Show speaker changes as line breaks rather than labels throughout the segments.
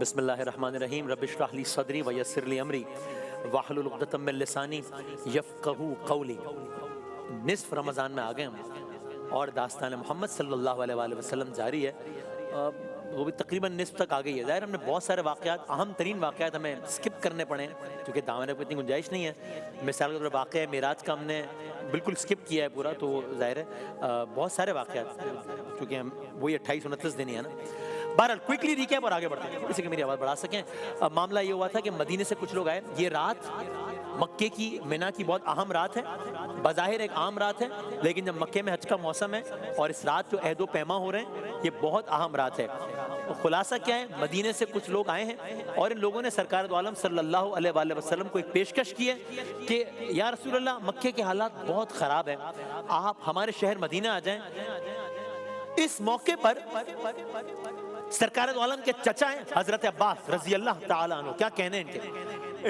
بسم اللہ الرحمن الرحیم رب اشرح لی صدری ویسر لی امری واحلل عقدۃ من لسانی یفقہوا قولی۔ نصف رمضان میں آ گئے ہم اور داستان محمد صلی اللہ علیہ وآلہ وسلم جاری ہے، وہ بھی تقریباً نصف تک آ گئی ہے۔ ظاہر ہم نے بہت سارے واقعات، اہم ترین واقعات ہمیں سکپ کرنے پڑے ہیں کیونکہ دعوے میں اتنی گنجائش نہیں ہے۔ مثال کے طور پر واقعہ معراج کا ہم نے بالکل سکپ کیا ہے پورا، تو ظاہر ہے بہت سارے واقعات کیونکہ ہم وہی 28-29 دن ہی ہے نا۔ بہرحال کوئکلی ریکیپ اور آگے بڑھتے ہیں جیسے کہ میری آواز بڑھا سکیں۔ معاملہ یہ ہوا تھا کہ مدینے سے کچھ لوگ آئے۔ یہ رات مکے کی منا کی بہت اہم رات ہے، بظاہر ایک عام رات ہے، لیکن جب مکے میں حج کا موسم ہے اور اس رات جو عہد و پیما ہو رہے ہیں، یہ بہت اہم رات ہے۔ خلاصہ کیا ہے، مدینے سے کچھ لوگ آئے ہیں اور ان لوگوں نے سرکار دو عالم صلی اللہ علیہ وآلہ وسلم کو ایک پیشکش کی ہے کہ یا رسول اللہ، مکے کے حالات بہت خراب ہیں، آپ ہمارے شہر مدینہ آ جائیں۔ اس موقع پر سرکار دو عالم کے چچا ہیں حضرت عباس رضی اللہ تعالیٰ عنہ، کیا کہنے ان کے،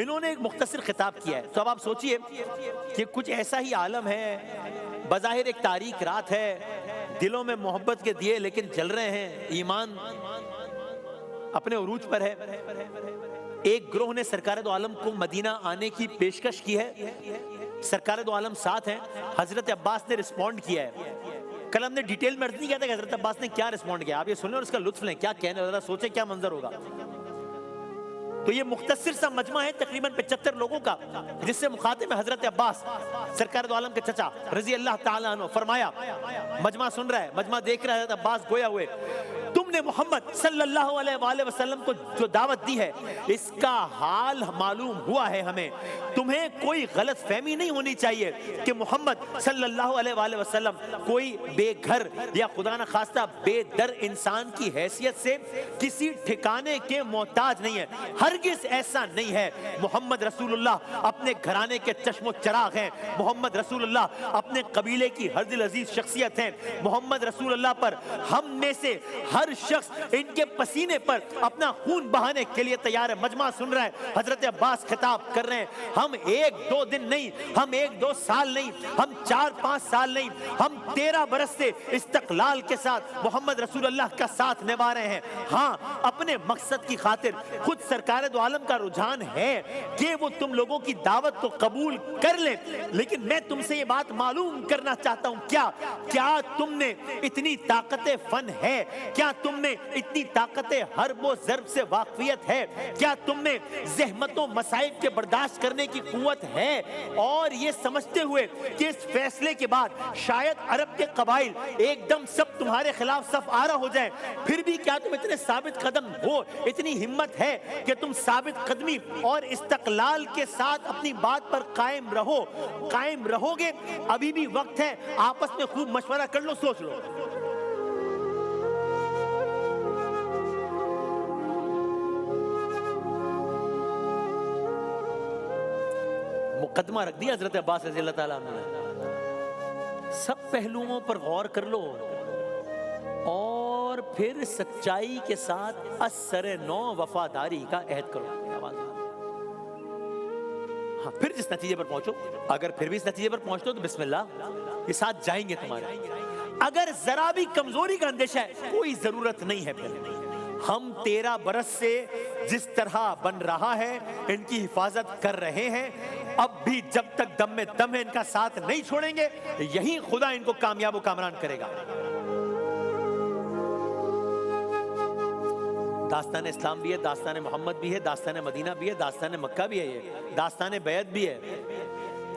انہوں نے ایک مختصر خطاب کیا ہے۔ تو اب آپ سوچئے کہ کچھ ایسا ہی عالم ہے، بظاہر ایک تاریک رات ہے، دلوں میں محبت کے دیے لیکن جل رہے ہیں، ایمان اپنے عروج پر ہے۔ ایک گروہ نے سرکار دو عالم کو مدینہ آنے کی پیشکش کی ہے، سرکار دو عالم ساتھ ہیں۔ حضرت عباس نے رسپونڈ کیا ہے۔ کل ہم نے ڈیٹیل میں نہیں کیا تھا کہ حضرت عباس نے کیا رسپونڈ کیا، آپ یہ سنیں اور اس کا لطف لیں، کیا کہنے، ذرا سوچیں کیا منظر ہوگا۔ تو یہ مختصر سا مجمع ہے تقریباً 75 لوگوں کا، جس سے مخاطب ہے حضرت عباس سرکار دو عالم کے چچا رضی اللہ تعالیٰ عنہ۔ فرمایا، مجمع سن رہا ہے، مجمع دیکھ رہا ہے، حضرت عباس گویا ہوئے، تم نے محمد صلی اللہ علیہ وآلہ وسلم کو جو دعوت دی ہے، اس کا حال معلوم ہوا ہے ہمیں۔ تمہیں کوئی غلط فہمی نہیں ہونی چاہیے کہ محمد صلی اللہ علیہ وآلہ وسلم کوئی بے گھر یا خدا نہ خواستہ بے در انسان کی حیثیت سے کسی ٹھکانے کے محتاج نہیں ہے، ہرگز ایسا نہیں ہے۔ محمد رسول اللہ اپنے گھرانے کے چشم و چراغ ہیں، محمد رسول اللہ اپنے قبیلے کی ہر دل عزیز شخصیت ہیں، محمد رسول اللہ پر ہم میں سے ہر شخص ان کے پسینے پر اپنا خون بہانے کے لیے تیار ہے۔ مجمع سن رہا ہے، حضرت عباس خطاب کر رہے ہیں، ہم 1-2 دن نہیں، ہم 1-2 سال نہیں، ہم 4-5 سال نہیں، ہم 13 برس سے استقلال کے ساتھ محمد رسول اللہ کا ساتھ نبھا رہے ہیں۔ ہاں، اپنے مقصد کی خاطر خود سرکار دو عالم کا رجحان ہے کہ وہ تم لوگوں کی دعوت کو قبول کر لیں، لیکن میں تم سے یہ بات معلوم کرنا چاہتا ہوں، کیا تم نے اتنی طاقت فن ہے، کیا تم میں اتنی طاقت حرب و ضرب سے واقفیت ہے، کیا تم میں زحمتوں مصائب کے برداشت کرنے کی قوت ہے، اور یہ سمجھتے ہوئے کہ اس فیصلے کے بعد شاید عرب کے قبائل ایک دم سب تمہارے خلاف صف آرا ہو جائیں، پھر بھی کیا تم اتنے ثابت قدم ہو، اتنی ہمت ہے کہ تم ثابت قدمی اور استقلال کے ساتھ اپنی بات پر قائم رہو گے؟ ابھی بھی وقت ہے، آپس میں خوب مشورہ کر لو، سوچ لو۔ مقدمہ رکھ دیا حضرت عباس رضی اللہ تعالیٰ عنہ نے، سب پہلوؤں پر غور کر لو اور پھر سچائی کے ساتھ اثر نو وفاداری کا عہد کرو۔ ہاں، پھر جس نتیجے پر پہنچو، اگر پھر بھی اس نتیجے پر پہنچتے ہو تو بسم اللہ، یہ ساتھ جائیں گے تمہارے۔ اگر ذرا بھی کمزوری کا اندیشہ ہے، کوئی ضرورت نہیں ہے، پھر ہم 13 برس سے جس طرح بن رہا ہے ان کی حفاظت کر رہے ہیں، اب بھی جب تک دم میں دم ہے ان کا ساتھ نہیں چھوڑیں گے، یہی خدا ان کو کامیاب و کامران کرے گا۔ داستان اسلام بھی ہے، داستان محمد بھی ہے، داستان مدینہ بھی ہے، داستان مکہ بھی ہے، یہ داستان بیعت بھی ہے۔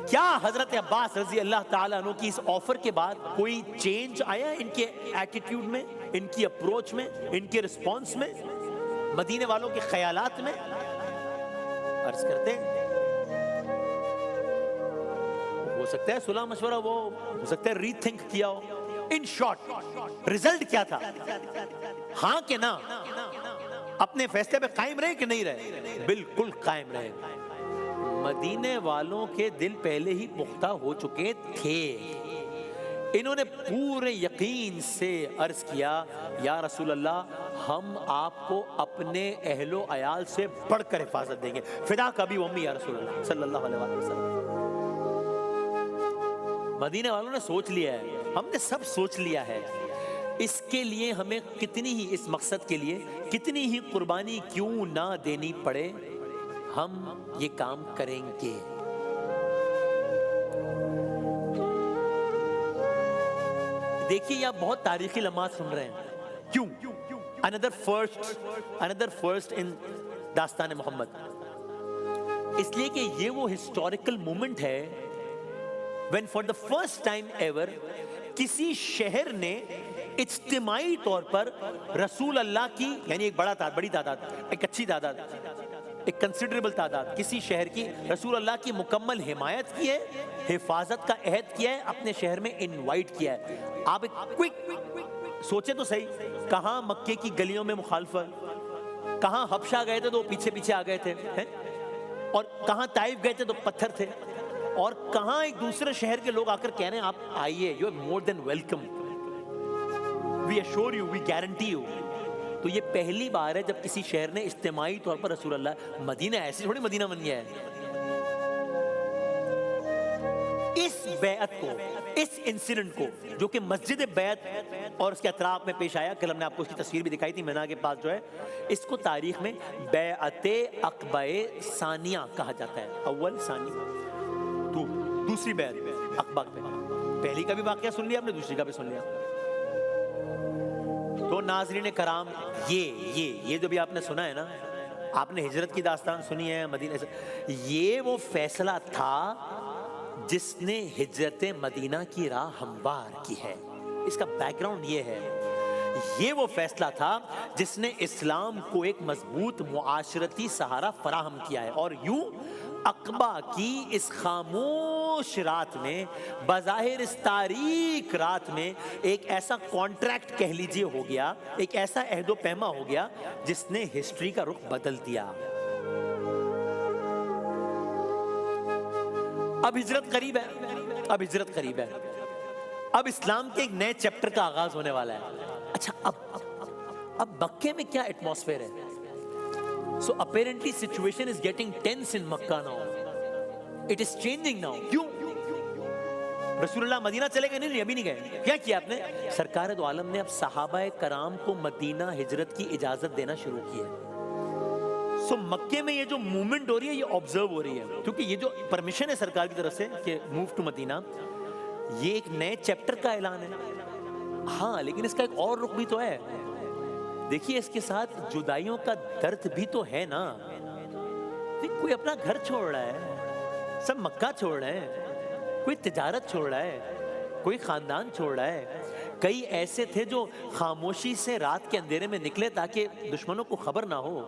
کیا حضرت عباس رضی اللہ تعالیٰ عنہ کی اس آفر کے بعد کوئی چینج آیا ان کے ایٹیٹیوڈ میں، ان کی اپروچ میں، ان کے رسپانس میں، مدینے والوں کے خیالات میں؟ عرض کرتے ہیں ہو سکتا ہے صلح مشورہ ہو سکتا ہے ری تھنک کیا ہو۔ ان شارٹ رزلٹ کیا تھا؟ ہاں کہ نہ؟ اپنے فیصلے پہ قائم رہے کہ نہیں رہے؟ بالکل قائم رہے۔ مدینے والوں کے دل پہلے ہی پختہ ہو چکے تھے، انہوں نے پورے یقین سے عرض کیا، یا رسول اللہ، ہم آپ کو اپنے اہل و عیال سے بڑھ کر حفاظت دیں گے، فدا کبھی امی یا رسول اللہ صلی اللہ علیہ وسلم۔ مدینے والوں نے سوچ لیا ہے، ہم نے سب سوچ لیا ہے اس کے لیے ہمیں کتنی ہی، اس مقصد کے لیے کتنی ہی قربانی کیوں نہ دینی پڑے، ہم یہ کام کریں گے۔ دیکھیے یہ آپ بہت تاریخی لمحات سن رہے ہیں، کیوں؟ another first in داستان محمد، اس لیے کہ یہ وہ ہسٹوریکل مومنٹ ہے when for the first time ever کسی شہر نے اجتماعی طور پر رسول اللہ کی، یعنی ایک بڑی تعداد، ایک اچھی تعداد، ایک کنسیڈریبل تعداد کسی شہر کی رسول اللہ کی مکمل حمایت کی ہے، حفاظت کا عہد کیا ہے، اپنے شہر میں انوائٹ کیا ہے۔ آپ ایک کوئک سوچے تو صحیح، کہاں مکے کی گلیوں میں مخالفت، کہاں حبشہ گئے تھے تو پیچھے پیچھے آ گئے تھے، اور کہاں طائف گئے تھے تو پتھر تھے، اور کہاں ایک دوسرے شہر کے لوگ آ کر کہہ رہے ہیں آپ آئیے، you are more than welcome, we assure you, we guarantee you. تو یہ پہلی بار ہے جب کسی شہر نے اجتماعی طور پر رسول اللہ، مدینہ ایسی تھوڑی مدینہ بن گیا ہے، اس بیعت کو، اس انسیڈنٹ کو جو کہ مسجد بیعت اور اس کے اطراف میں پیش آیا، کل ہم نے آپ کو اس کی تصویر بھی دکھائی تھی مینا کے پاس جو ہے، اس کو تاریخ میں بیعت عقبہ ثانیہ کہا جاتا ہے، اول ثانی، دوسری بیعت عقبہ پہ۔ پہلی کا بھی واقعہ سن لیا آپ نے، دوسری کا بھی سن لیا۔ تو ناظرین کرام، یہ جو بھی آپ نے سنا ہے نا، آپ نے ہجرت کی داستان سنی ہے مدینہ سے، یہ وہ فیصلہ تھا جس نے ہجرت مدینہ کی راہ ہموار کی ہے۔ اس کا بیک گراؤنڈ یہ ہے، یہ وہ فیصلہ تھا جس نے اسلام کو ایک مضبوط معاشرتی سہارا فراہم کیا ہے، اور یوں عقبہ کی اس خاموش رات میں، بظاہر اس تاریک رات میں، ایک ایسا کانٹریکٹ کہہ لیجیے ہو گیا، ایک ایسا عہد و پیما ہو گیا جس نے ہسٹری کا رخ بدل دیا۔ اب ہجرت قریب ہے، اب اسلام کے ایک نئے چیپٹر کا آغاز ہونے والا ہے۔ اچھا اب مکے میں کیا ایٹماسفیئر ہے؟ So apparently situation is getting tense in Makkah now. It is changing now. کیوں؟ رسول اللہ مدینہ چلے گئے؟ نہیں ابھی نہیں گئے۔ کیا کیا آپ نے؟ سرکار دو عالم نے اب صحابہ کرام کو مدینہ ہجرت کی اجازت دینا شروع کی ہے۔ سو مکے میں یہ جو موومنٹ ہو رہی ہے یہ آبزرو ہو رہی ہے، کیونکہ یہ جو پرمیشن ہے سرکار کی طرف سے کہ موو ٹو مدینہ، یہ ایک نئے چیپٹر کا اعلان ہے۔ ہاں لیکن اس کا ایک اور رخ بھی تو ہے، دیکھیے اس کے ساتھ جدائیوں کا درد بھی تو ہے نا۔ کوئی اپنا گھر چھوڑ رہا ہے، سب مکہ چھوڑ رہے ہیں، کوئی تجارت چھوڑ رہا ہے، کوئی خاندان چھوڑ رہا ہے۔ کئی ایسے تھے جو خاموشی سے رات کے اندھیرے میں نکلے تاکہ دشمنوں کو خبر نہ ہو۔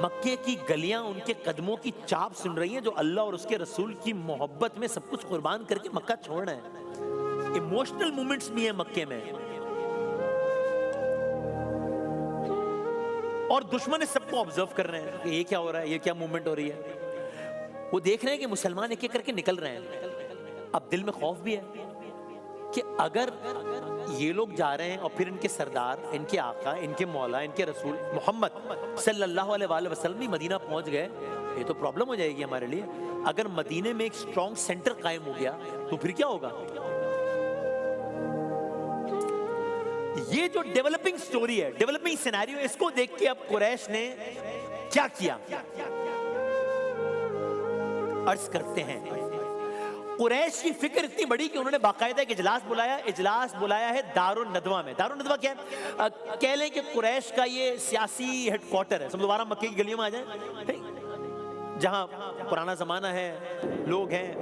مکے کی گلیاں ان کے قدموں کی چاپ سن رہی ہیں، جو اللہ اور اس کے رسول کی محبت میں سب کچھ قربان کر کے مکہ چھوڑ رہے ہیں۔ ایموشنل مومنٹس بھی ہیں مکے میں، اور دشمن سب کو آبزرو کر رہے ہیں کہ یہ کیا ہو رہا ہے، یہ کیا موومنٹ ہو رہی ہے۔ وہ دیکھ رہے ہیں کہ مسلمان ایک ایک کر کے نکل رہے ہیں۔ اب دل میں خوف بھی ہے کہ اگر یہ لوگ جا رہے ہیں اور پھر ان کے سردار، ان کے آقا، ان کے مولا، ان کے رسول محمد صلی اللہ علیہ وآلہ وسلم بھی مدینہ پہنچ گئے، یہ تو پرابلم ہو جائے گی ہمارے لیے۔ اگر مدینے میں ایک اسٹرانگ سینٹر قائم ہو گیا تو پھر کیا ہوگا؟ یہ جو ڈیولپنگ سٹوری ہے، ڈیولپنگ سینیریو، اس کو دیکھ کے اب قریش نے کیا کیا؟ عرض کرتے ہیں قریش کی فکر اتنی بڑی کہ انہوں نے باقاعدہ ایک اجلاس بلایا ہے دار الندوہ میں۔ دار الندوہ کیا ہے؟ کہہ لیں کہ قریش کا یہ سیاسی ہیڈ کوارٹر ہے۔ سب دوبارہ مکے کی گلیوں میں آ جائیں، جہاں پرانا زمانہ ہے، لوگ ہیں۔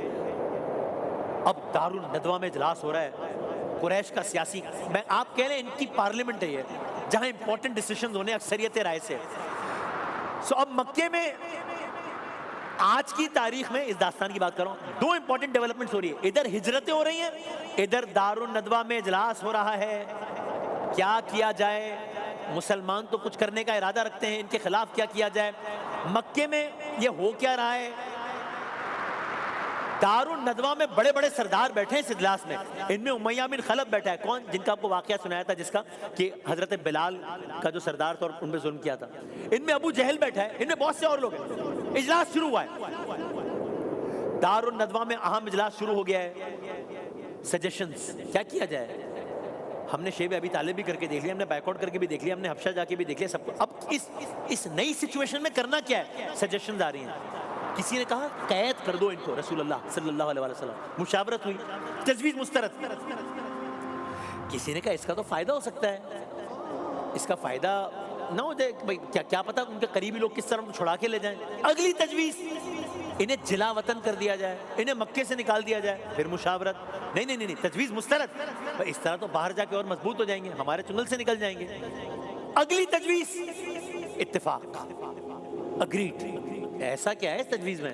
اب دار الندوہ میں اجلاس ہو رہا ہے، قریش کا سیاسی، میں آپ کہہ لیں ان کی پارلیمنٹ ہے یہ، جہاں امپورٹنٹ ڈیسیشنز ہونے اکثریت رائے سے۔ سو اب مکے میں آج کی تاریخ میں، اس داستان کی بات کر رہا ہوں، دو امپورٹنٹ ڈیولپمنٹس ہو رہی ہے۔ ادھر ہجرتیں ہو رہی ہیں، ادھر دار الندوہ میں اجلاس ہو رہا ہے۔ کیا کیا جائے؟ مسلمان تو کچھ کرنے کا ارادہ رکھتے ہیں، ان کے خلاف کیا کیا جائے؟ مکے میں یہ ہو کیا رہا ہے؟ دار الندوہ میں بڑے بڑے سردار بیٹھے ہیں اس اجلاس میں۔ ان میں امیہ بن خلف بیٹھا ہے، کون؟ جن کا آپ کو واقعہ سنایا تھا، جس کا کہ حضرت بلال کا جو سردار تھا اور ان پہ ظلم کیا تھا۔ ان میں ابو جہل بیٹھا ہے، ان میں بہت سے اور لوگ ہیں۔ اجلاس شروع ہوا ہے، دار الندوہ میں اہم اجلاس شروع ہو گیا ہے۔ سجیشنز کیا کیا جائے؟ ہم نے شیب ابی طالب بھی کر کے دیکھ لیا, ہم نے بیک آؤٹ کر کے بھی دیکھ لیا, ہم نے حبشہ جا کے بھی دیکھ لیا, سب کو. اب اس نئی سچویشن میں کرنا کیا ہے؟ سجیشنز آ رہی ہیں. کسی نے کہا قید کر دو ان کو, رسول اللہ صلی اللہ علیہ وسلم, مشاورت ہوئی, تجویز مسترد. کسی نے کہا اس کا تو فائدہ ہو سکتا ہے, اس کا فائدہ نہ ہو جائے بھائی, کیا پتا ان کے قریبی لوگ کس طرح چھڑا کے لے جائیں. اگلی تجویز, انہیں جلا وطن کر دیا جائے, انہیں مکے سے نکال دیا جائے. پھر مشاورت, نہیں, تجویز مسترد. اس طرح تو باہر جا کے اور مضبوط ہو جائیں گے, ہمارے چنگل سے نکل جائیں گے. اگلی تجویز اتفاق, اگریڈ. ایسا کیا ہے اس تجویز میں؟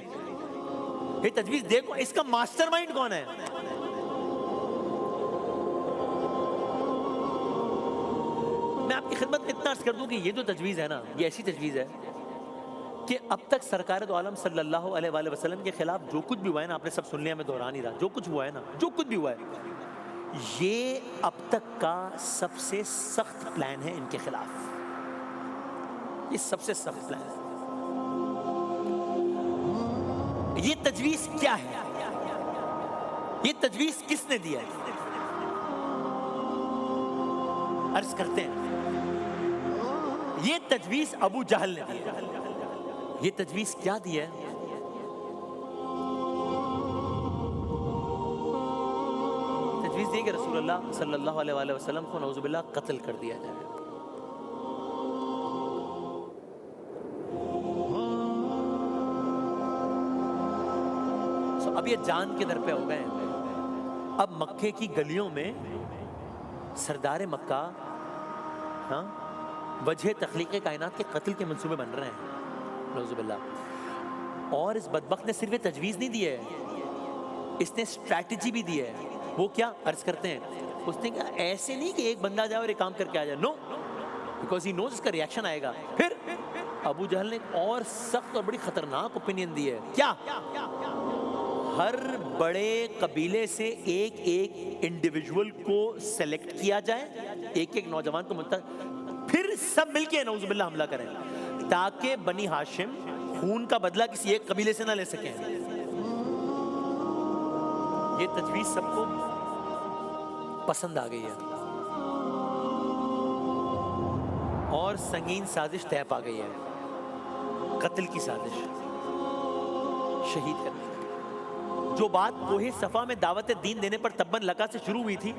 یہ تجویز دیکھو, اس کا ماسٹر مائنڈ کون ہے؟ میں آپ کی خدمت میں اتنا عرض کر دوں کہ یہ جو تجویز ہے نا, یہ ایسی تجویز ہے کہ اب تک سرکار دو عالم صلی اللہ علیہ وآلہ وسلم کے خلاف جو کچھ بھی ہوا ہے نا, آپ نے سب سن لیا, میں دہرا نہیں رہا, جو کچھ ہوا ہے نا, جو کچھ بھی ہوا ہے, یہ اب تک کا سب سے سخت پلان ہے ان کے خلاف. یہ سب سے سخت پلان ہے. یہ تجویز کیا ہے؟ یہ تجویز کس نے دیا ہے؟ عرض کرتے ہیں, یہ تجویز ابو جہل نے دی ہے. یہ تجویز کیا دی ہے؟ تجویز دی کہ رسول اللہ صلی اللہ علیہ وآلہ وسلم کو نعوذ باللہ قتل کر دیا جائے. اب یہ جان کے در پہ ہو گئے ہیں. اب مکے کی گلیوں میں سردار مکہ وجہ تخلیق کائنات کے قتل کے منصوبے بن رہے ہیں, نعوذ باللہ. اور اس بدبخت نے صرف تجویز نہیں دی ہے, اس نے اسٹریٹجی بھی دی ہے. وہ کیا؟ عرض کرتے ہیں, اس نے کہا ایسے نہیں کہ ایک بندہ جائے اور ایک کام کر کے آ جائے, نو, بیکاز ہی نوز اس کا ریاکشن آئے گا. پھر ابو جہل نے اور سخت اور بڑی خطرناک اوپینین دی ہے. کیا؟ ہر بڑے قبیلے سے ایک ایک انڈیویجول کو سلیکٹ کیا جائے, ایک ایک نوجوان کو منتخب, پھر سب مل کے نعوذ باللہ حملہ کریں, تاکہ بنی ہاشم خون کا بدلہ کسی ایک قبیلے سے نہ لے سکیں. یہ تجویز سب کو پسند آ گئی ہے اور سنگین سازش طے پا گئی ہے. قتل کی سازش, شہید کرنے. جو بات کوہ صفا میں دعوت دین دینے پر تباً لقا سے شروع ہوئی تھی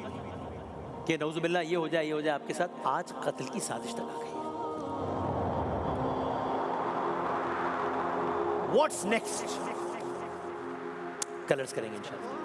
کہ نعوذ باللہ یہ ہو جائے آپ کے ساتھ, آج قتل کی سازش تک آ گئی ہے. What's next? کلرز کریں گے انشاءاللہ.